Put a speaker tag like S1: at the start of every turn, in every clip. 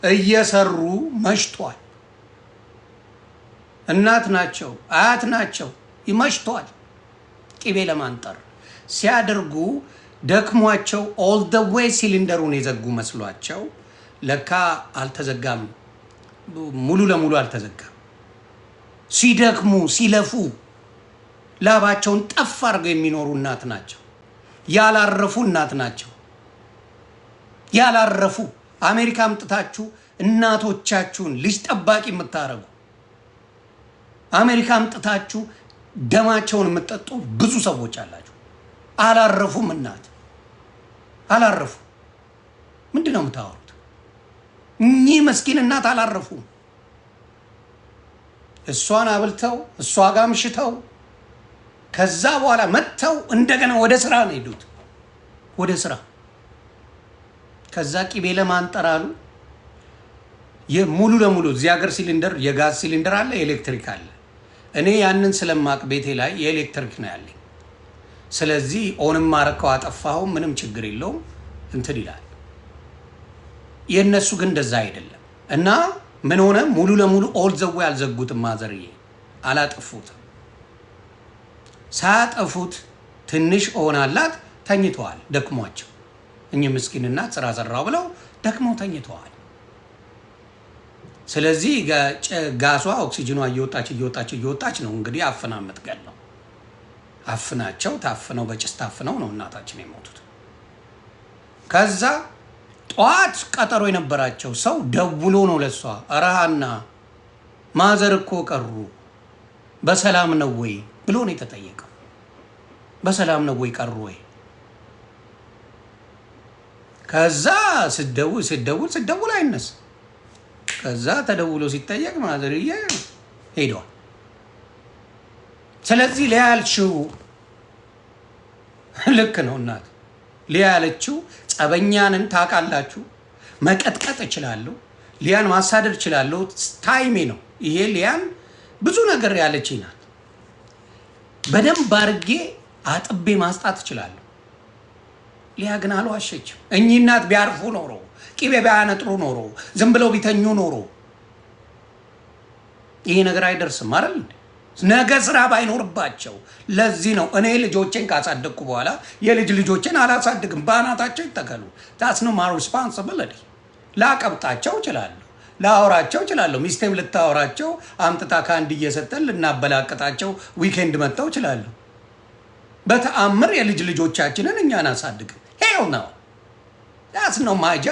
S1: እየሰሩ መሽቷል። እናት ናቸው አያት ናቸው ይመሽቷል። ቅቤ ለማንጠር ሲያደርጉ ደክሟቸው ኦል ዘ ዌይ ሲሊንደሩን የዘጉ መስሏቸው ለካ አልተዘጋም፣ ሙሉ ለሙሉ አልተዘጋም። ሲደክሙ ሲለፉ ላባቸውን ጠፍ አድርገው የሚኖሩ እናት ናቸው። ያላረፉ እናት ናቸው። ያላረፉ አሜሪካ አምጥታችሁ እናቶቻችሁን ልጅ ጠባቂ የምታረጉ አሜሪካ አምጥታችሁ ደማቸውን የምትጠጡ ብዙ ሰዎች አላችሁ። አላረፉም። እናት አላረፉ። ምንድነው የምታወሩት? እኚህ መስኪን እናት አላረፉም። እሷን አብልተው እሷ ጋር ምሽተው ከዛ በኋላ መጥተው እንደገና ወደ ስራ ነው ሄዱት። ወደ ስራ ከዛ ቅቤ ለማንጠራሉ የሙሉ ለሙሉ እዚህ ሀገር ሲሊንደር የጋዝ ሲሊንደር አለ፣ ኤሌክትሪክ አለ። እኔ ያንን ስለማቅ ቤቴ ላይ የኤሌክትሪክ ነው ያለኝ። ስለዚህ ኦንም ማረከው አጠፋው ምንም ችግር የለውም እንትን ይላል። የነሱ ግን እንደዛ አይደለም። እና ምን ሆነ? ሙሉ ለሙሉ ኦል ዘ ዌይ አልዘጉትም። ማዘርዬ አላጠፉትም። ሳያጠፉት ትንሽ ኦናላት ተኝተዋል፣ ደክሟቸው። እኚህ ምስኪን እናት ስራ ሰራው ብለው ደክመው ተኝተዋል። ስለዚህ ጋሷ ኦክሲጅኗ እየወጣች ነው እንግዲህ አፍና የምትገለው። አፍናቸው ታፍነው በጭስ ታፍነው ነው እናታችን የሞቱት። ከዛ ጧት ቀጠሮ የነበራቸው ሰው ደውሎ ነው ለሷ አራሃና ማዘር እኮ ቀሩ በሰላም ነው ወይ ብሎ ነው የተጠየቀው። በሰላም ነው ወይ ቀሩ ወይ? ከዛ ስደውል አይነሳ። ከዛ ተደውሎ ሲጠየቅ ማዘርዬ ሄደዋል። ስለዚህ ሊያልችው ልክ ነው እናት ሊያለችው ጸበኛንን ታውቃላችሁ። መቀጥቀጥ እችላለሁ፣ ሊያን ማሳደድ እችላለሁ። ታይሜ ነው ይሄ። ሊያን ብዙ ነገር ያለች ናት። በደንብ አድርጌ አጥቤ ማስጣት እችላለሁ። ሊያ ግን አልዋሸችም። እኚህ እናት ቢያርፉ ኖሮ ቅቤ ቢያነጥሩ ኖሮ ዝም ብለው ቢተኙ ኖሮ ይሄ ነገር አይደርስም አይደል? ነገ ስራ ባይኖርባቸው። ለዚህ ነው እኔ ልጆቼን ካሳደግኩ በኋላ የልጅ ልጆቼን አላሳድግም። በአናታቸው ይተከሉ። ታስ ነው ማይ ሪስፖንሲቢሊቲ። ላቀብጣቸው እችላለሁ፣ ላወራቸው እችላለሁ። ሚስቴም ልታወራቸው አምጥታ ከአንድ እየሰጠን ልናበላቅጣቸው ዊኬንድ መጥተው እችላለሁ። በተአምር የልጅ ልጆቻችንን እኛን አሳድግም። ሄው ነው ታስ ነው ማጃ።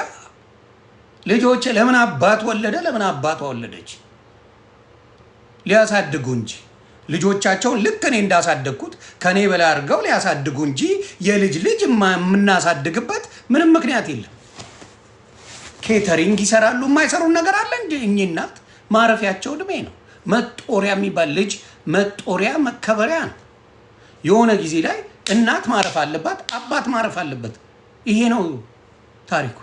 S1: ልጆቼ ለምን አባት ወለደ ለምን አባቷ ወለደች ሊያሳድጉ እንጂ ልጆቻቸውን ልክ እኔ እንዳሳደግኩት ከኔ በላይ አድርገው ሊያሳድጉ እንጂ የልጅ ልጅ የምናሳድግበት ምንም ምክንያት የለም። ኬተሪንግ ይሰራሉ፣ የማይሰሩ ነገር አለ እንጂ እኚህ እናት ማረፊያቸው እድሜ ነው። መጦሪያ የሚባል ልጅ መጦሪያ መከበሪያ ነው። የሆነ ጊዜ ላይ እናት ማረፍ አለባት፣ አባት ማረፍ አለበት። ይሄ ነው ታሪኩ።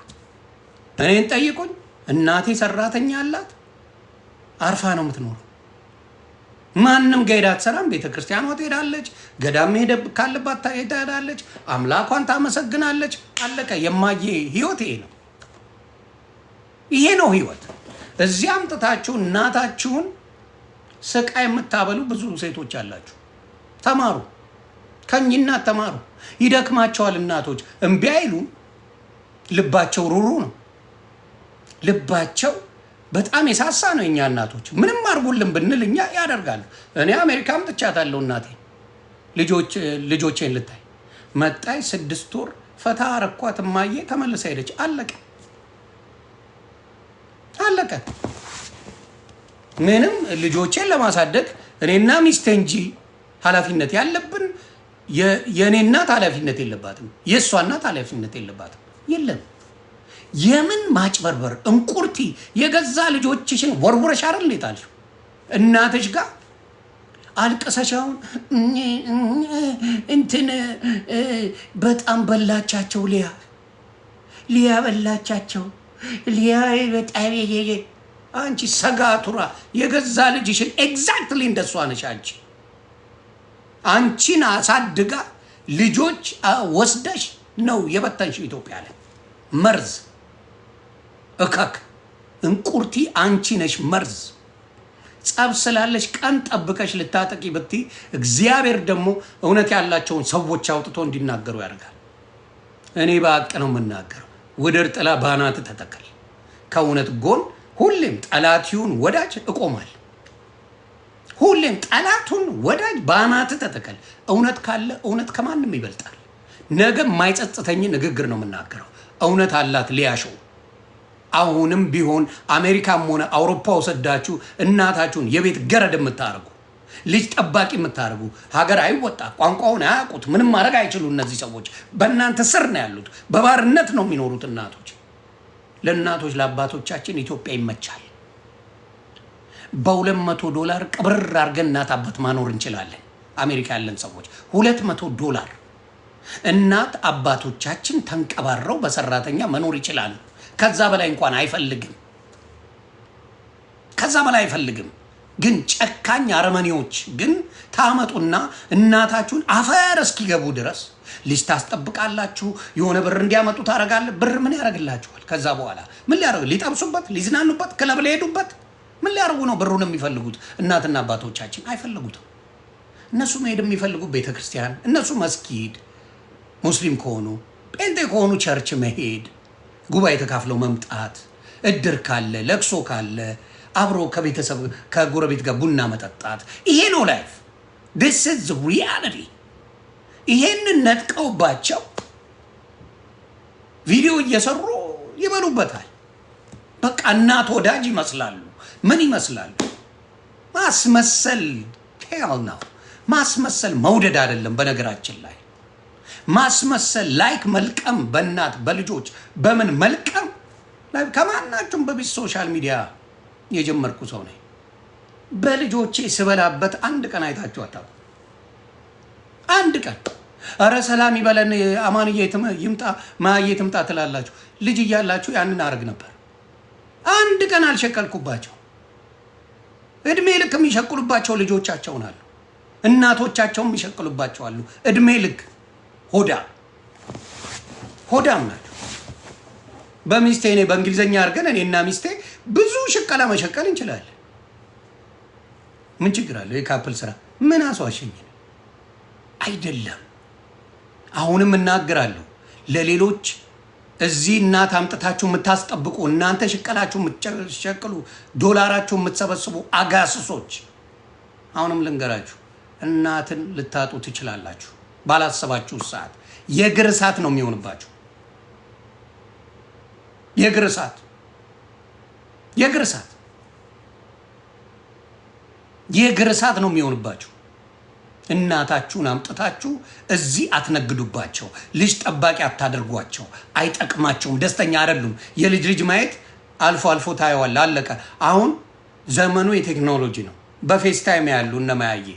S1: እኔን ጠይቁኝ። እናቴ ሰራተኛ አላት፣ አርፋ ነው የምትኖረው። ማንም ጋር አትሰራም። ቤተክርስቲያኗ ትሄዳለች፣ ገዳም ሄደ ካለባት ትሄዳለች፣ አምላኳን ታመሰግናለች። አለቀ። የማየ ህይወት ይሄ ነው። ይሄ ነው ህይወት። እዚህ አምጥታችሁ እናታችሁን ስቃይ የምታበሉ ብዙ ሴቶች አላችሁ። ተማሩ፣ ከእኚህ እናት ተማሩ። ይደክማቸዋል እናቶች፣ እምቢ አይሉም። ልባቸው ሩሩ ነው። ልባቸው በጣም የሳሳ ነው። እኛ እናቶች ምንም አርጉልን ብንል እኛ ያደርጋሉ። እኔ አሜሪካ አምጥቻታለሁ እናቴ ልጆቼን ልታይ መጣይ 6 ወር ፈታ አረኳት። እማዬ ተመልሳ ሄደች። አለቀ አለቀ። ምንም ልጆቼን ለማሳደግ እኔና ሚስቴ እንጂ ኃላፊነት ያለብን የኔ እናት ኃላፊነት የለባትም። የሷ እናት ኃላፊነት የለባትም። የለም። የምን ማጭበርበር እንቁርቲ የገዛ ልጆችሽን ወርወረሽ አይደል ሌታልሽ እናትሽ ጋር አልቀሰሻው እንትን በጣም በላቻቸው። ሊያ በላቻቸው። ሊያ በጣም አንቺ ሰጋቱራ የገዛ ልጅሽን ኤግዛክትሊ እንደሷ ነሽ። አንቺን አሳድጋ ልጆች ወስደሽ ነው የበተንሽ ኢትዮጵያ ላይ መርዝ እከክ እንቁርቲ አንቺ ነሽ መርዝ። ጸብ ስላለሽ ቀን ጠብቀሽ ልታጠቂ ብቲ እግዚአብሔር ደግሞ እውነት ያላቸውን ሰዎች አውጥቶ እንዲናገሩ ያደርጋል። እኔ በአቅ ነው የምናገረው። ውድር ጥላ ባናት ተተከል። ከእውነት ጎን ሁሌም ጠላቲውን ወዳጅ እቆማል። ሁሌም ጠላቱን ወዳጅ ባናት ተተከል። እውነት ካለ እውነት ከማንም ይበልጣል። ነገ የማይጸጽተኝ ንግግር ነው የምናገረው። እውነት አላት ሊያሾው። አሁንም ቢሆን አሜሪካም ሆነ አውሮፓ ወሰዳችሁ እናታችሁን የቤት ገረድ የምታረጉ ልጅ ጠባቂ የምታረጉ ሀገር አይወጣ ቋንቋውን አያውቁት ምንም ማድረግ አይችሉ። እነዚህ ሰዎች በእናንተ ስር ነው ያሉት። በባርነት ነው የሚኖሩት እናቶች። ለእናቶች ለአባቶቻችን ኢትዮጵያ ይመቻል። $200 ቅብር አድርገን እናት አባት ማኖር እንችላለን። አሜሪካ ያለን ሰዎች $200 እናት አባቶቻችን ተንቀባረው በሰራተኛ መኖር ይችላሉ። ከዛ በላይ እንኳን አይፈልግም። ከዛ በላይ አይፈልግም። ግን ጨካኝ አረመኔዎች ግን ታመጡና እናታችሁን አፈር እስኪገቡ ድረስ ልጅ ታስጠብቃላችሁ። የሆነ ብር እንዲያመጡ ታረጋለ። ብር ምን ያረግላችኋል? ከዛ በኋላ ምን ሊያረግ? ሊጠብሱበት፣ ሊዝናኑበት፣ ክለብ ሊሄዱበት ምን ሊያረጉ ነው ብሩን የሚፈልጉት? እናትና አባቶቻችን አይፈልጉትም። እነሱ መሄድ የሚፈልጉት ቤተክርስቲያን፣ እነሱ መስጊድ፣ ሙስሊም ከሆኑ ጴንጤ ከሆኑ ቸርች መሄድ፣ ጉባኤ ተካፍለው መምጣት፣ እድር ካለ ለቅሶ ካለ አብሮ ከቤተሰብ ከጎረቤት ጋር ቡና መጠጣት። ይሄ ነው ላይፍ። this is the reality። ይሄንን ነጥቀውባቸው ቪዲዮ እየሰሩ ይበሉበታል። በቃ እናት ወዳጅ ይመስላሉ። ምን ይመስላሉ? ማስመሰል ቴል ነው። ማስመሰል መውደድ አይደለም። በነገራችን ላይ ማስመሰል ላይክ መልቀም፣ በእናት በልጆች በምን መልቀም ላይ ከማናችሁም በቢስ ሶሻል ሚዲያ የጀመርኩ ሰው ነኝ። በልጆቼ ስበላበት አንድ ቀን አይታችሁ አታውቁ። አንድ ቀን አረ ሰላም ይበለን አማንዬ ይምጣ ማዬ ትምጣ ትላላችሁ። ልጅ እያላችሁ ያንን አርግ ነበር። አንድ ቀን አልሸቀልኩባቸው። እድሜ ልክ የሚሸቅሉባቸው ልጆቻቸው አሉ። እናቶቻቸውም የሚሸቅሉባቸው አሉ። እድሜ ልክ ሆዳም ናቸው። በሚስቴ እኔ በእንግሊዘኛ አድርገን እኔና ሚስቴ ብዙ ሽቀላ መሸቀል እንችላለን። ምን ችግር አለው? የካፕል ስራ ምን አስዋሸኝ አይደለም። አሁንም እናገራለሁ ለሌሎች እዚህ እናት አምጥታችሁ የምታስጠብቁ እናንተ ሽቀላችሁ የምትሸቅሉ ዶላራችሁ የምትሰበስቡ አጋስሶች፣ አሁንም ልንገራችሁ እናትን ልታጡ ትችላላችሁ። ባላሰባችሁ ሰዓት የእግር እሳት ነው የሚሆንባችሁ። የእግር እሳት ነው የሚሆንባችሁ። እናታችሁን አምጥታችሁ እዚህ አትነግዱባቸው። ልጅ ጠባቂ አታደርጓቸው። አይጠቅማቸውም። ደስተኛ አይደሉም። የልጅ ልጅ ማየት አልፎ አልፎ ታየዋል። አለቀ። አሁን ዘመኑ የቴክኖሎጂ ነው። በፌስታይም ያሉ እነማያየ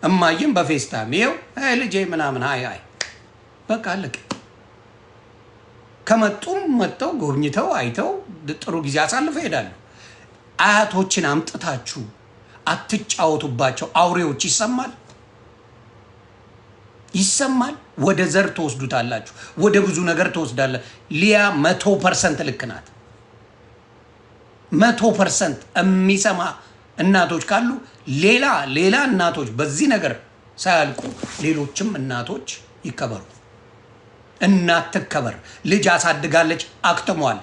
S1: እማየም በፌስታይም ይኸው ልጄ ምናምን አይ በቃ አለቀ። ከመጡም መጥተው ጎብኝተው አይተው ጥሩ ጊዜ አሳልፈው ይሄዳሉ። አያቶችን አምጥታችሁ አትጫወቱባቸው። አውሬዎች ይሰማል። ወደ ዘር ተወስዱታላችሁ። ወደ ብዙ ነገር ተወስዳለ። ሊያ 100% ልክ ናት። 100% የሚሰማ እናቶች ካሉ ሌላ እናቶች በዚህ ነገር ሳያልቁ ሌሎችም እናቶች ይከበሩ። እናት ትከበር። ልጅ አሳድጋለች፣ አክተሟል።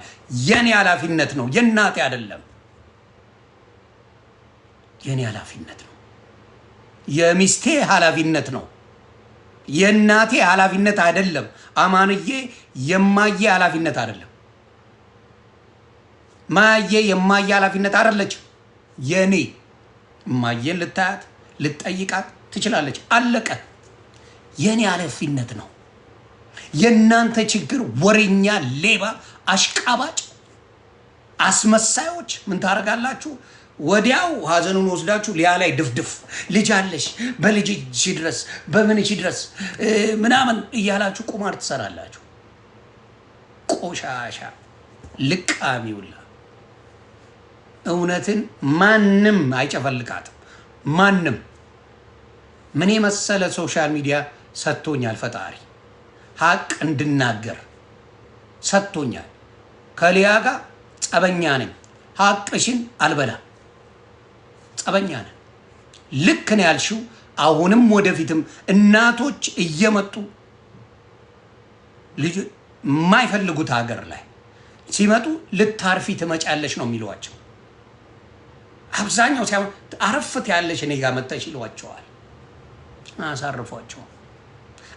S1: የኔ ኃላፊነት ነው፣ የእናቴ አይደለም። የኔ ኃላፊነት ነው። የሚስቴ ኃላፊነት ነው። የእናቴ ኃላፊነት አይደለም። አማንዬ የማየ ኃላፊነት አይደለም። ማየ የማየ ኃላፊነት አይደለች። የኔ ማየን ልታያት ልትጠይቃት ትችላለች። አለቀ። የኔ ኃላፊነት ነው። የእናንተ ችግር ወሬኛ፣ ሌባ፣ አሽቃባጭ፣ አስመሳዮች ምን ታረጋላችሁ? ወዲያው ሀዘኑን ወስዳችሁ ሊያ ላይ ድፍድፍ ልጅ አለሽ በልጅ ድረስ በምን ድረስ ምናምን እያላችሁ ቁማር ትሰራላችሁ። ቆሻሻ ልቃሚውላ። እውነትን ማንም አይጨፈልቃትም። ማንም ምን የመሰለ ሶሻል ሚዲያ ሰጥቶኛል ፈጣሪ። ሀቅ እንድናገር ሰጥቶኛል። ከሊያ ጋር ጸበኛ ነኝ። ሀቅሽን አልበላም። ጸበኛ ነን። ልክ ነው ያልሽው። አሁንም ወደፊትም እናቶች እየመጡ ልጅ የማይፈልጉት ሀገር ላይ ሲመጡ ልታርፊ ትመጫለሽ ነው የሚሏቸው። አብዛኛው ሳይሆን አረፍት ያለሽ እኔ ጋር መጥተሽ ይሏቸዋል። አሳርፏቸው።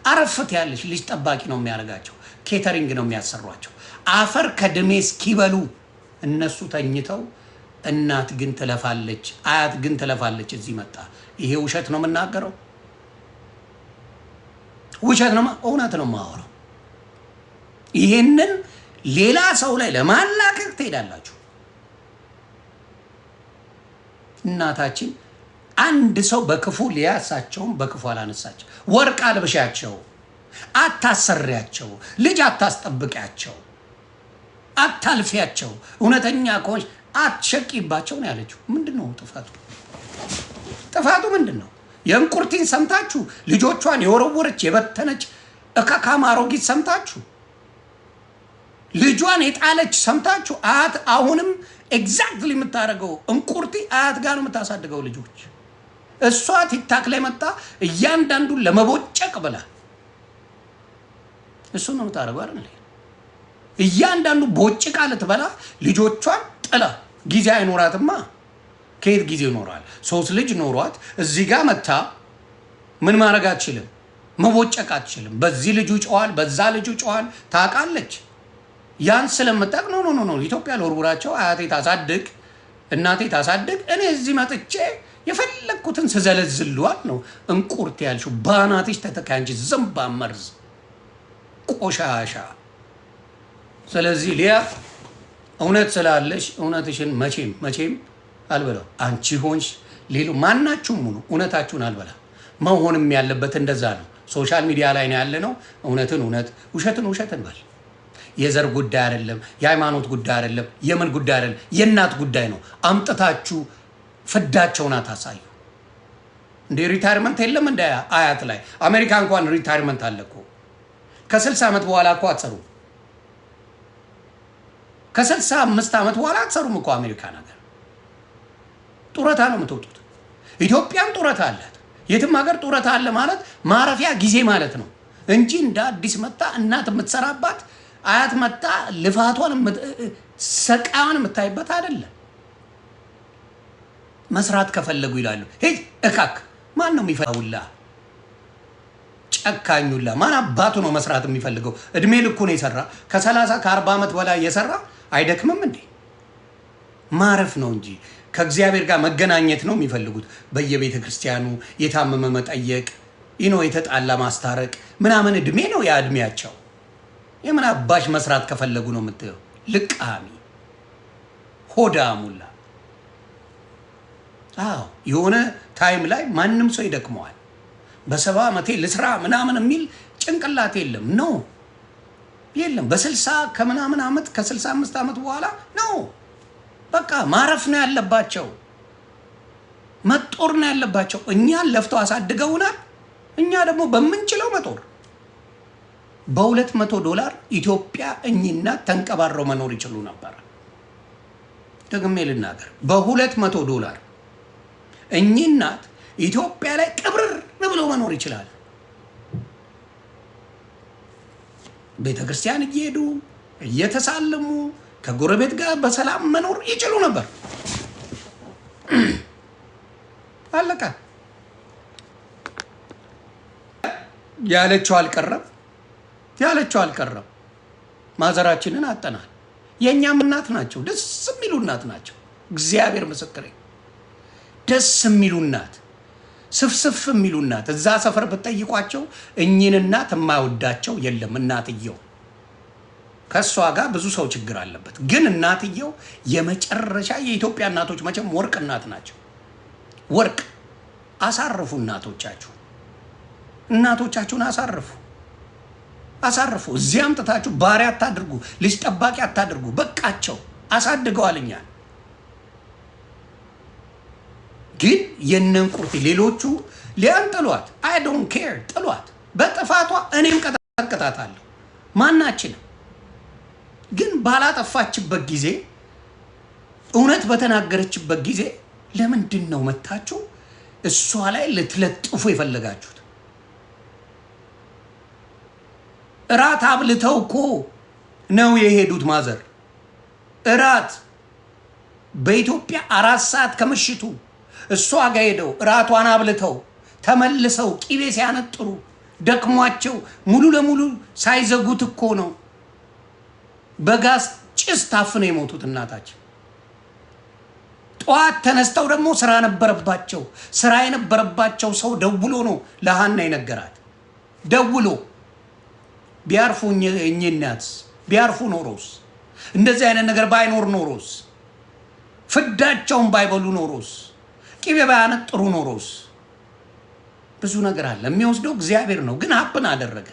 S1: አረፍት ያለሽ ልጅ ጠባቂ ነው የሚያደርጋቸው። ኬተሪንግ ነው የሚያሰሯቸው። አፈር ከድሜ እስኪበሉ እነሱ ተኝተው እናት ግን ትለፋለች፣ አያት ግን ትለፋለች። እዚህ መጣ። ይሄ ውሸት ነው የምናገረው? ውሸት ነው? እውነት ነው የማወራው። ይሄንን ሌላ ሰው ላይ ለማላቀቅ ትሄዳላችሁ። እናታችን አንድ ሰው በክፉ ሊያሳቸውም በክፉ አላነሳቸው። ወርቅ አልብሻቸው፣ አታሰሪያቸው፣ ልጅ አታስጠብቂያቸው፣ አታልፊያቸው። እውነተኛ ከሆንሽ አትሸቂባቸው ነው ያለችው። ምንድነው ጥፋቱ? ጥፋቱ ምንድነው? የእንቁርቲን ሰምታችሁ ልጆቿን የወረወረች የበተነች እካካም አሮጊት ሰምታችሁ ልጇን የጣለች ሰምታችሁ አያት አሁንም ኤግዛክትሊ የምታደርገው እንቁርቲ አያት ጋር ነው የምታሳድገው ልጆች። እሷ ቲክታክ ላይ መጣ እያንዳንዱን ለመቦጨቅ ብላ እሱ ነው የምታደርገው አይደል? እያንዳንዱ ቦጭቃ ልትበላ ልጆቿን ጥላ ጊዜ አይኖራትማ። ከየት ጊዜ ይኖራል? 3 ልጅ ኖሯት እዚህ ጋር መታ ምን ማድረግ አትችልም፣ መቦጨቅ አትችልም። በዚህ ልጁ ጨዋል፣ በዛ ልጁ ጨዋል ታውቃለች። ያን ስለምታውቅ ነው ኢትዮጵያ ለወርውራቸው አያቴ ታሳድግ እናቴ ታሳድግ፣ እኔ እዚህ መጥቼ የፈለግኩትን ስዘለዝልዋል ነው እንቁርት ያልሽው። ባናትሽ ተተካንጂ ዝምባ መርዝ ቆሻሻ። ስለዚህ ሊያ እውነት ስላለሽ እውነትሽን መቼም አልበላው። አንቺ ሆንሽ ሌሎ ማናችሁም ሁኑ እውነታችሁን አልበላ። መሆንም ያለበት እንደዛ ነው። ሶሻል ሚዲያ ላይ ነው ያለነው። እውነትን እውነት፣ ውሸትን ውሸት እንበል። የዘር ጉዳይ አይደለም፣ የሃይማኖት ጉዳይ አይደለም፣ የምን ጉዳይ አይደለም፣ የእናት ጉዳይ ነው። አምጥታችሁ ፍዳቸውን አታሳዩ። እንደ ሪታይርመንት የለም እንደ አያት ላይ አሜሪካ እንኳን ሪታይርመንት አለ እኮ። ከ60 ዓመት በኋላ እኮ አትሰሩ። ከ65 ዓመት በኋላ አትሰሩም እኮ አሜሪካ ነገር። ጡረታ ነው የምትወጡት። ኢትዮጵያም ጡረታ አላት። የትም ሀገር ጡረታ አለ ማለት ማረፊያ ጊዜ ማለት ነው እንጂ እንደ አዲስ መጣ እናት የምትሰራባት አያት መጣ ልፋቷን ሰቃዋን የምታይበት አይደለም። መስራት ከፈለጉ ይላሉ። ሄይ እካክ ማን ነው የሚፈልውላ? ጨካኙላ ማን አባቱ ነው መስራት የሚፈልገው? እድሜ ልኩ ነው የሰራ። ከ30 ከ40 ዓመት በላይ የሰራ አይደክምም እንዴ? ማረፍ ነው እንጂ ከእግዚአብሔር ጋር መገናኘት ነው የሚፈልጉት። በየቤተ ክርስቲያኑ የታመመ መጠየቅ የተጣላ ማስታረቅ ምናምን እድሜ ነው ያ እድሜያቸው። የምን አባሽ መስራት ከፈለጉ ነው የምትለው? ልቃሚ ሆዳሙላ። አዎ የሆነ ታይም ላይ ማንም ሰው ይደክመዋል። በ70 ዓመቴ ልስራ ምናምን የሚል ጭንቅላት የለም ነው የለም። በ60 ከምናምን ዓመት ከ65 ዓመት በኋላ ነው በቃ ማረፍ ነው ያለባቸው። መጦር ነው ያለባቸው። እኛን ለፍተው አሳድገውናል። እኛ ደግሞ በምንችለው መጦር። $200 ኢትዮጵያ እኚና ተንቀባረው መኖር ይችሉ ነበር። ደግሜ ልናገር፣ $200 እኚናት ኢትዮጵያ ላይ ቅብርር ብለው መኖር ይችላል። ቤተክርስቲያን እየሄዱ እየተሳለሙ ከጎረቤት ጋር በሰላም መኖር ይችሉ ነበር። አለቀ። ያለችው አልቀረም። ማዘራችንን አጠናል። የኛም እናት ናቸው። ደስ የሚሉ እናት ናቸው። እግዚአብሔር ምስክሬ፣ ደስ የሚሉ እናት፣ ስፍስፍ የሚሉ እናት። እዛ ሰፈር ብትጠይቋቸው እኚህን እናት የማይወዳቸው የለም። እናትየው ከሷ ጋር ብዙ ሰው ችግር አለበት፣ ግን እናትየው የመጨረሻ የኢትዮጵያ እናቶች መቼም ወርቅ እናት ናቸው። ወርቅ። አሳርፉ እናቶቻችሁን አሳርፉ። እዚህ አምጥታችሁ ባሪያ አታድርጉ፣ ልጅ ጠባቂ አታድርጉ። በቃቸው፣ አሳድገዋል እኛን። ግን የነን ቁርጥ ሌሎቹ ሊያንጥሏት አይ ዶንት ኬር፣ ጥሏት። በጥፋቷ እኔም ቀጠቅጣታለሁ ማናችንም። ግን ባላጠፋችበት ጊዜ እውነት በተናገረችበት ጊዜ ለምንድን ነው መታችሁ እሷ ላይ ልትለጥፉ የፈለጋችሁት? እራት አብልተው እኮ ነው የሄዱት። ማዘር እራት በኢትዮጵያ 4 ሰዓት ከምሽቱ እሷ ጋር ሄደው እራቷን አብልተው ተመልሰው ቂቤ ሲያነጥሩ ደክሟቸው ሙሉ ለሙሉ ሳይዘጉት እኮ ነው በጋዝ ጭስ ታፍነው የሞቱት እናታችን። ጠዋት ተነስተው ደግሞ ስራ ነበረባቸው። ስራ የነበረባቸው ሰው ደውሎ ነው ለሃና የነገራት። ደውሎ ቢያርፉ እኚናት ቢያርፉ ኖሮስ፣ እንደዚህ አይነት ነገር ባይኖር ኖሮስ፣ ፍዳቸውን ባይበሉ ኖሮስ፣ ቂቤ ባያነጥሩ ኖሮስ፣ ብዙ ነገር አለ። የሚወስደው እግዚአብሔር ነው፣ ግን ሀብን አደረገ።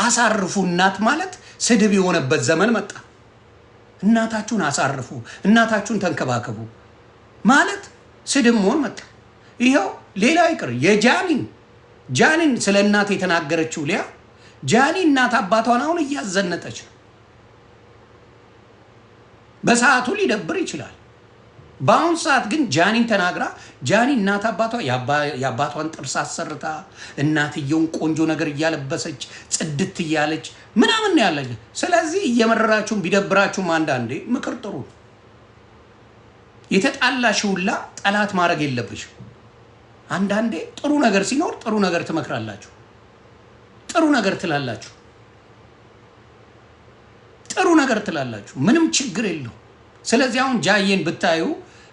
S1: አሳርፉ እናት ማለት ስድብ የሆነበት ዘመን መጣ። እናታችሁን አሳርፉ፣ እናታችሁን ተንከባከቡ ማለት ስድብ መሆን መጣ። ይኸው ሌላ ይቅር ጃኒን ስለ እናት የተናገረችው ሊያ ጃኒ እናት አባቷን አሁን እያዘነጠች ነው። በሰዓቱ ሊደብር ይችላል። በአሁን ሰዓት ግን ጃኒን ተናግራ ጃኒ እናት አባቷ የአባቷን ጥርስ አሰርታ እናትየውን ቆንጆ ነገር እያለበሰች ጽድት እያለች ምናምን ነው ያለች። ስለዚህ እየመረራችሁም ቢደብራችሁም አንዳንዴ ምክር ጥሩ። የተጣላሽውላ ጠላት ማድረግ የለብሽም። አንዳንዴ ጥሩ ነገር ሲኖር ጥሩ ነገር ትመክራላችሁ፣ ጥሩ ነገር ትላላችሁ፣ ጥሩ ነገር ትላላችሁ። ምንም ችግር የለው። ስለዚህ አሁን ጃዬን ብታዩ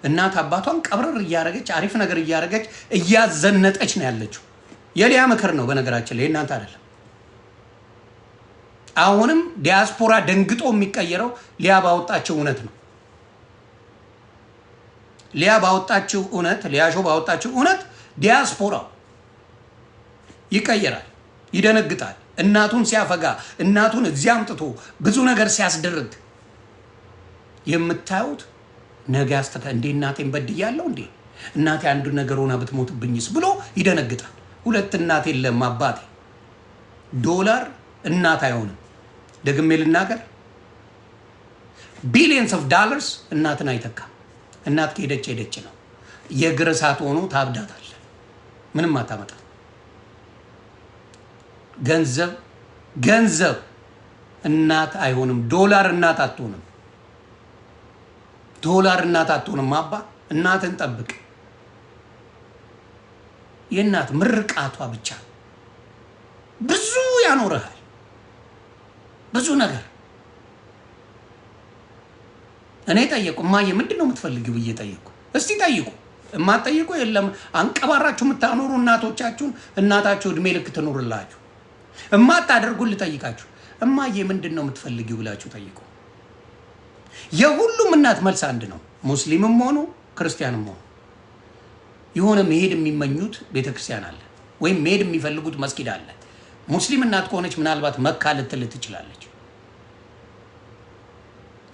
S1: እናት አባቷን ቀብረር እያረገች አሪፍ ነገር እያረገች እያዘነጠች ነው ያለችው። የሊያ ምክር ነው በነገራችን ላይ እናንተ አይደለም። አሁንም ዲያስፖራ ደንግጦ የሚቀየረው ሊያ ባወጣችው እውነት ነው። ሊያ ባወጣችው እውነት፣ ሊያሾ ባወጣችው እውነት ዲያስፖራው ይቀየራል፣ ይደነግጣል። እናቱን ሲያፈጋ እናቱን እዚያ አምጥቶ ብዙ ነገር ሲያስደርግ የምታዩት ነገ እንዴ እናቴን በድያለሁ እንዴ እናቴ አንዱ ነገር ሆና ብትሞትብኝስ ብሎ ይደነግጣል። ሁለት እናት የለም አባቴ። ዶላር እናት አይሆንም። ደግሜ ልናገር፣ ቢሊየንስ ኦፍ ዶላርስ እናትን አይተካም። እናት ከሄደች ነው። የእግር እሳት ሆኖ ታብዳታል፣ ምንም አታመጣ። ገንዘብ እናት አይሆንም። ዶላር እናት አትሆንም። ዶላር እናት አትሆንም። አባ እናትን ጠብቅ። የእናት ምርቃቷ ብቻ ብዙ ያኖርሃል፣ ብዙ ነገር። እኔ ጠየቁ እማዬ ምንድን ነው የምትፈልጊው ብዬ ጠየቁ። እስቲ ጠይቁ። የማትጠይቁ የለም። አንቀባራችሁ የምታኖሩ እናቶቻችሁን እናታችሁ እድሜ ልክ ትኖርላችሁ። የማታደርጉን ልጠይቃችሁ፣ እማዬ ምንድን ነው የምትፈልጊው ብላችሁ ጠይቁ። የሁሉም እናት መልስ አንድ ነው። ሙስሊምም ሆኑ ክርስቲያንም ሆኑ የሆነ መሄድ የሚመኙት ቤተክርስቲያን አለ፣ ወይም መሄድ የሚፈልጉት መስጊድ አለ። ሙስሊም እናት ከሆነች ምናልባት መካ ልትል ትችላለች።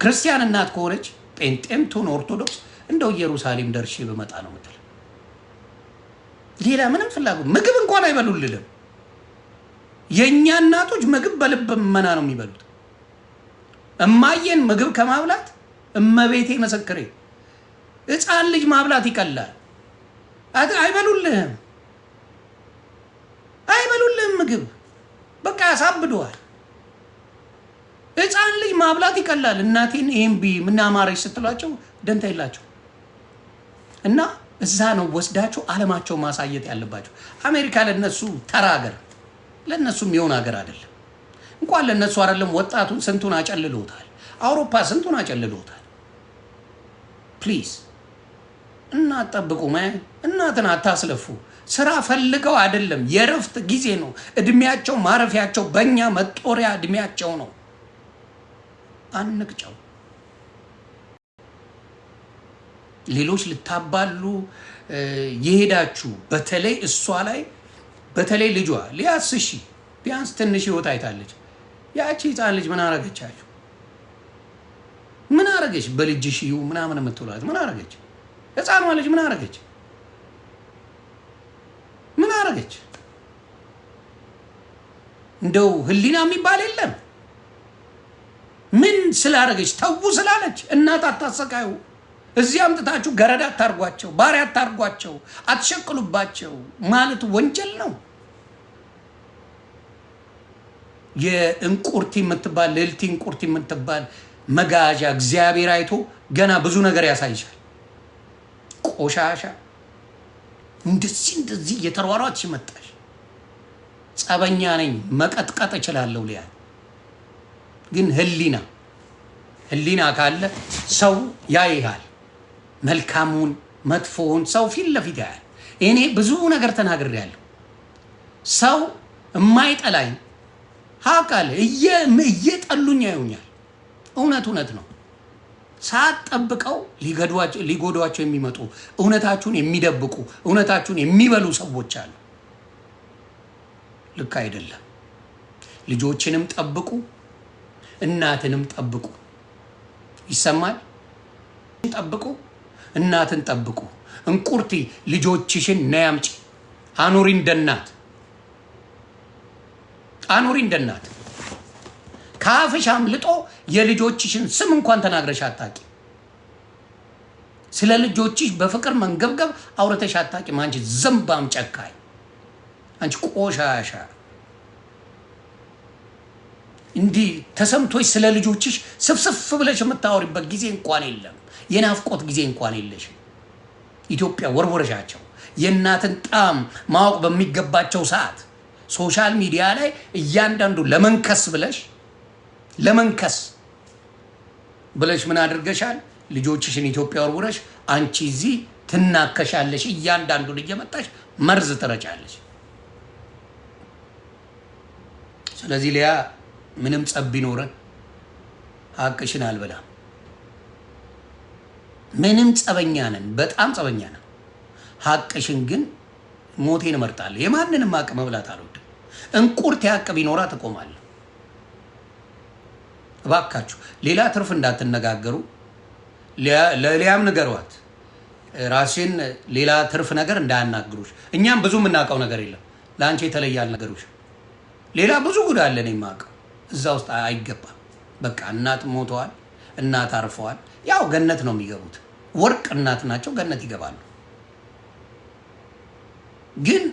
S1: ክርስቲያን እናት ከሆነች ጴንጤም ትሁን ኦርቶዶክስ እንደው ኢየሩሳሌም ደርሼ በመጣ ነው የምትል። ሌላ ምንም ፍላጎት ምግብ እንኳን አይበሉልንም። የኛ እናቶች ምግብ በልብ መና ነው የሚበሉት። እማዬን ምግብ ከማብላት እመቤቴ መሰክሬ ሕፃን ልጅ ማብላት ይቀላል። አይበሉልህም ምግብ በቃ ያሳብደዋል። ሕፃን ልጅ ማብላት ይቀላል። እናቴን ይሄን ምን አማረች ስትሏቸው ደንታ የላቸው እና እዛ ነው ወስዳቸው ዓለማቸው ማሳየት ያለባቸው። አሜሪካ ለነሱ ተራ ሀገር፣ ለነሱም የሆነ ሀገር አይደለም። እንኳን ለነሱ አይደለም ወጣቱን ስንቱን አጨልሎታል። አውሮፓ ስንቱን አጨልሎታል። ፕሊዝ እናት ጠብቁ። እናትን አታስለፉ። ስራ ፈልገው አይደለም፣ የረፍት ጊዜ ነው። እድሜያቸው ማረፊያቸው በእኛ መጦሪያ እድሜያቸው ነው። አንቅጨው። ሌሎች ልታባሉ የሄዳችሁ በተለይ እሷ ላይ በተለይ ልጇ ሊያስሺ ቢያንስ ትንሽ ህይወት አይታለች። ያቺ ህፃን ልጅ ምን አረገቻችሁ? ምን አረገች? በልጅሽ ይሁ ምናምን የምትውላት ምን አረገች? ህፃኗ ልጅ ምን አረገች? ምን አረገች? እንደው ህሊና የሚባል የለም። ምን ስላረገች ተው ስላለች እናት አታሰቃዩ። እዚህ አምጥታችሁ ገረዳ አታርጓቸው፣ ባሪያ አታርጓቸው፣ አትሸቅሉባቸው ማለት ወንጀል ነው። የእንቁርቲ የምትባል ልዕልት እንቁርቲ የምትባል መጋዣ እግዚአብሔር አይቶ ገና ብዙ ነገር ያሳይሻል። ቆሻሻ እንደዚህ እየተሯሯጥሽ መጣሽ። ጸበኛ ነኝ መቀጥቀጥ እችላለሁ ሊያ ግን ህሊና ካለ ሰው ያይሃል። መልካሙን መጥፎውን ሰው ፊት ለፊት ያያል። እኔ ብዙ ነገር ተናግሬያለሁ። ሰው የማይጠላኝ ሀቃለ እየጠሉኝ ያዩኛል። እውነት ነው። ሳትጠብቀው ሊጎዷቸው የሚመጡ እውነታችሁን የሚደብቁ እውነታችሁን የሚበሉ ሰዎች አሉ። ልክ አይደለም። ልጆችንም ጠብቁ፣ እናትንም ጠብቁ። ይሰማል? ጠብቁ፣ እናትን ጠብቁ። እንቁርቲ ልጆችሽን ነይ አምጪ፣ አኑሪ እንደናት። ካፍሽ አምልጦ የልጆችሽን ስም እንኳን ተናግረሽ አታቂ። ስለ ልጆችሽ በፍቅር መንገብገብ አውርተሽ አታቂም። አንቺ ዘንባም ጨካኝ፣ አንቺ ቆሻሻ። እንዲህ ተሰምቶሽ ስለ ልጆችሽ ስፍስፍ ብለሽ የምታወሪበት ጊዜ እንኳን የለም። የናፍቆት ጊዜ እንኳን የለሽ። ኢትዮጵያ ወርወረሻቸው። የእናትን ጣም ማወቅ በሚገባቸው ሰዓት ሶሻል ሚዲያ ላይ እያንዳንዱ ለመንከስ ምን አድርገሻል? ልጆችሽን ኢትዮጵያ ወርውረሽ አንቺ እዚህ ትናከሻለሽ። እያንዳንዱን እየመጣሽ መርዝ ትረጫለሽ። ስለዚህ ሊያ ምንም ጸብ ቢኖረን ሀቅሽን አልበላም። ምንም ጸበኛ ነን፣ በጣም ጸበኛ ነን። ሀቅሽን ግን ሞቴን እመርጣለሁ። የማንንም ሀቅ መብላት አልወድም። እንቁርት ሀቅ ቢኖራ ትቆማለህ። እባካችሁ ሌላ ትርፍ እንዳትነጋገሩ። ለሊያም ንገሯት ራስሽን ሌላ ትርፍ ነገር እንዳያናግሩሽ። እኛም ብዙ የምናውቀው ነገር የለም። ለአንቺ የተለየ አልነገሩሽ። ሌላ ብዙ ጉድ አለ እኔ የማውቀው። እዛ ውስጥ አይገባም። በቃ እናት ሞተዋል፣ እናት አርፈዋል። ያው ገነት ነው የሚገቡት። ወርቅ እናት ናቸው፣ ገነት ይገባሉ። ግን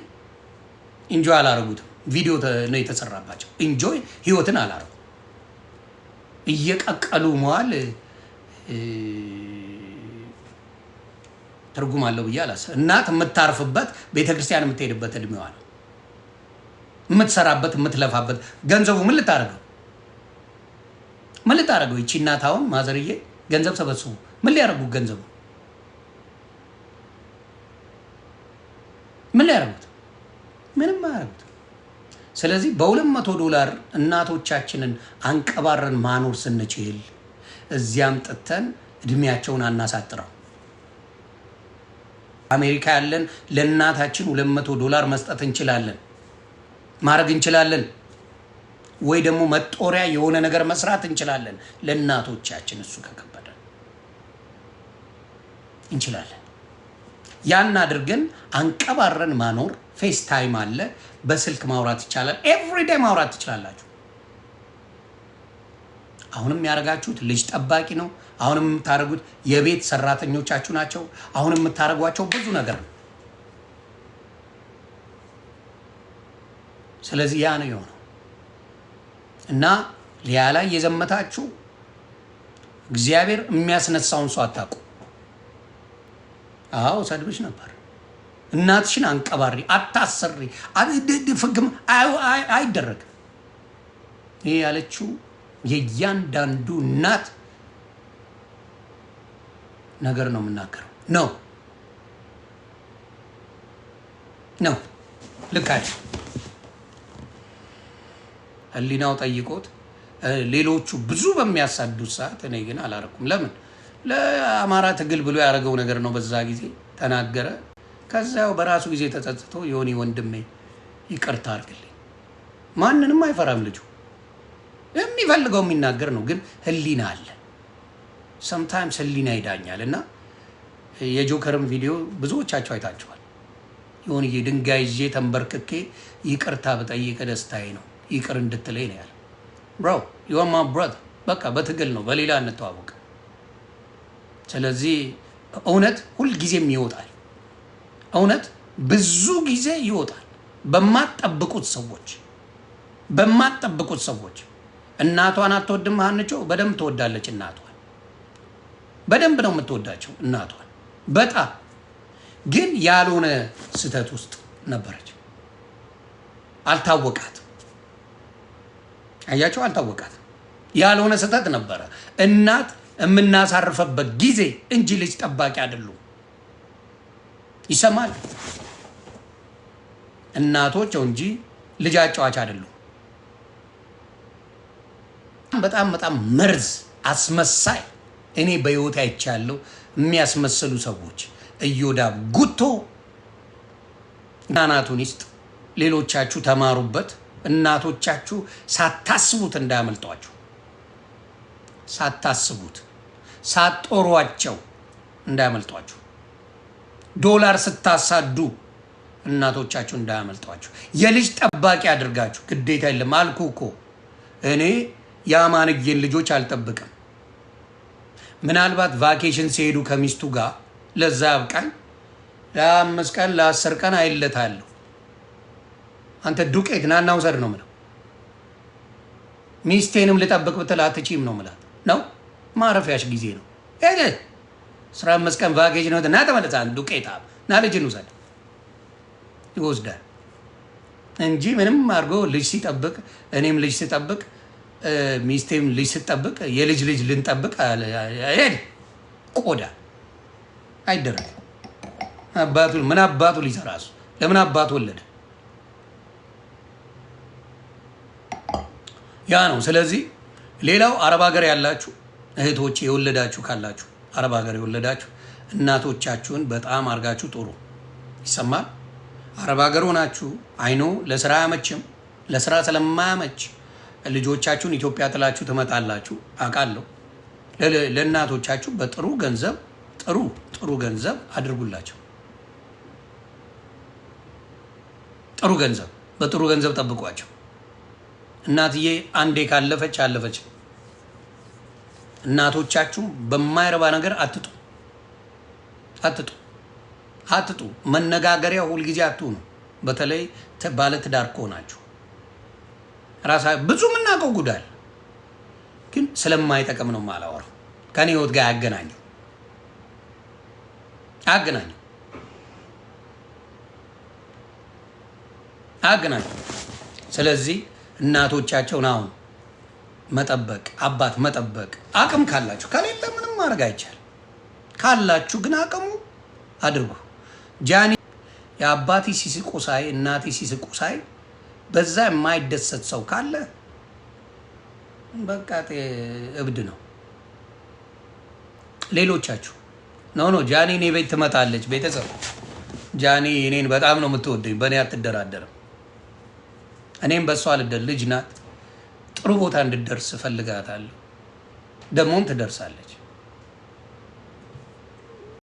S1: ኢንጆይ አላረጉትም። ቪዲዮ ነው የተሰራባቸው። ኢንጆይ ህይወትን አላረጉ። እየቀቀሉ መዋል ትርጉም አለው ብዬ አላስብም። እናት የምታርፍበት ቤተክርስቲያን የምትሄድበት እድሜዋ ነው። የምትሰራበት የምትለፋበት ገንዘቡ ምን ልታረገው? ይቺ እናት አሁን ማዘርዬ ገንዘብ ሰበስቡ ምን ሊያረጉት? ገንዘቡ ምን ሊያረጉት? ምንም አያረጉት። ስለዚህ $200 እናቶቻችንን አንቀባረን ማኖር ስንችል እዚያም ጥተን እድሜያቸውን አናሳጥረው። አሜሪካ ያለን ለእናታችን $200 መስጠት እንችላለን፣ ማድረግ እንችላለን። ወይ ደግሞ መጦሪያ የሆነ ነገር መስራት እንችላለን ለእናቶቻችን። እሱ ከከበደ እንችላለን። ያን አድርገን አንቀባረን ማኖር። ፌስ ታይም አለ፣ በስልክ ማውራት ይቻላል። ኤቭሪዴይ ማውራት ትችላላችሁ። አሁንም ያደርጋችሁት ልጅ ጠባቂ ነው። አሁንም የምታደርጉት የቤት ሰራተኞቻችሁ ናቸው። አሁንም የምታደርጓቸው ብዙ ነገር ነው። ስለዚህ ያ ነው የሆነው እና ሊያ ላይ የዘመታችሁ እግዚአብሔር የሚያስነሳውን ሰው አታውቁ። አዎ ሰድብሽ ነበር። እናትሽን አንቀባሪ፣ አታሰሪ፣ ፍግም አይደረግም። ይሄ ያለችው የእያንዳንዱ እናት ነገር ነው የምናገረው። ነው ልክ አይደል? ህሊናው ጠይቆት ሌሎቹ ብዙ በሚያሳዱት ሰዓት እኔ ግን አላረኩም። ለምን? ለአማራ ትግል ብሎ ያደረገው ነገር ነው። በዛ ጊዜ ተናገረ። ከዛው በራሱ ጊዜ ተጸጽቶ የሆነ ወንድሜ ይቅርታ አድርግልኝ። ማንንም አይፈራም ልጁ። የሚፈልገው የሚናገር ነው። ግን ህሊና አለ። ሰምታይምስ ህሊና ይዳኛል። እና የጆከርም ቪዲዮ ብዙዎቻቸው አይታችኋል። የሆነ ድንጋይ ይዤ ተንበርክኬ ይቅርታ በጠይቀ ደስታዬ ነው፣ ይቅር እንድትለኝ ነው ያለ። ብሮ ዩ አር ማይ ብራዘር። በቃ በትግል ነው፣ በሌላ እንተዋወቅ። ስለዚህ እውነት ሁል ጊዜም ይወጣል። እውነት ብዙ ጊዜ ይወጣል። በማትጠብቁት ሰዎች እናቷን አትወድም ሀንቾ? በደንብ ትወዳለች እናቷን። በደንብ ነው የምትወዳቸው እናቷን በጣም። ግን ያልሆነ ስህተት ውስጥ ነበረች። አልታወቃትም። አያቸው፣ አልታወቃትም። ያልሆነ ስህተት ነበረ። እናት የምናሳርፈበት ጊዜ እንጂ ልጅ ጠባቂ አይደሉም። ይሰማል? እናቶች እንጂ ልጅ አጫዋች አይደሉም። በጣም በጣም መርዝ አስመሳይ እኔ በህይወት አይቻለሁ። የሚያስመስሉ ሰዎች እዮዳብ ጉቶ እናቱን ይስጥ። ሌሎቻችሁ ተማሩበት። እናቶቻችሁ ሳታስቡት እንዳያመልጧችሁ፣ ሳታስቡት ሳትጦሯቸው እንዳያመልጧችሁ። ዶላር ስታሳዱ እናቶቻችሁ እንዳያመልጧችሁ። የልጅ ጠባቂ አድርጋችሁ ግዴታ የለም አልኩ እኮ እኔ የአማንዬን ልጆች አልጠብቅም። ምናልባት ቫኬሽን ሲሄዱ ከሚስቱ ጋር ለዛ ያብቃኝ፣ ለ5 ቀን ለ10 ቀን አይለታለሁ። አንተ ዱቄት ናና ውሰድ ነው ምለው። ሚስቴንም ልጠብቅ ብትል አትችይም ነው ምላት። ነው ማረፊያሽ ጊዜ ነው። 15 ቀን ቫኬሽን ነው። ና ተመለሳ ዱቄታ ና ልጅን ውሰድ ይወስዳል እንጂ ምንም አድርጎ ልጅ ሲጠብቅ እኔም ልጅ ሲጠብቅ ሚስቴም ልጅ ስጠብቅ የልጅ ልጅ ልንጠብቅ ሄድ ቆዳ አይደረግም። አባቱ ምን አባቱ ሊሰራ እሱ ለምን አባቱ ወለደ? ያ ነው። ስለዚህ ሌላው አረብ ሀገር ያላችሁ እህቶች የወለዳችሁ ካላችሁ አረብ ሀገር የወለዳችሁ እናቶቻችሁን በጣም አድርጋችሁ ጥሩ። ይሰማል? አረብ ሀገር ሆናችሁ አይኖ ለስራ አያመችም። ለስራ ስለማያመች ልጆቻችሁን ኢትዮጵያ ጥላችሁ ትመጣላችሁ አውቃለሁ። ለእናቶቻችሁ በጥሩ ገንዘብ ጥሩ ገንዘብ አድርጉላቸው። ጥሩ ገንዘብ በጥሩ ገንዘብ ጠብቋቸው። እናትዬ አንዴ ካለፈች አለፈች። እናቶቻችሁ በማይረባ ነገር አትጡ። መነጋገሪያ ሁልጊዜ አትሁኑ። በተለይ ባለትዳር ከሆናችሁ ራሳ ብዙ የምናውቀው ጉዳይ ግን ስለማይጠቅም ነው የማላወራው። ከኔ ህይወት ጋር አገናኘው። ስለዚህ እናቶቻቸውን አሁን መጠበቅ፣ አባት መጠበቅ አቅም ካላችሁ፣ ከሌለ ምንም ማድረግ አይቻልም። ካላችሁ ግን አቅሙ አድርጉ። ጃኒ የአባቴ ሲስቁ ሳይ እናቴ ሲስቁ ሳይ በዛ የማይደሰት ሰው ካለ በቃ እብድ ነው። ሌሎቻችሁ ነው ጃኒ እኔ ቤት ትመጣለች። ቤተሰብ ጃኒ እኔን በጣም ነው የምትወደኝ፣ በእኔ አትደራደርም። እኔም በሷ ልጅ ናት። ጥሩ ቦታ እንድትደርስ እፈልጋታለሁ፣ ደግሞም ትደርሳለች።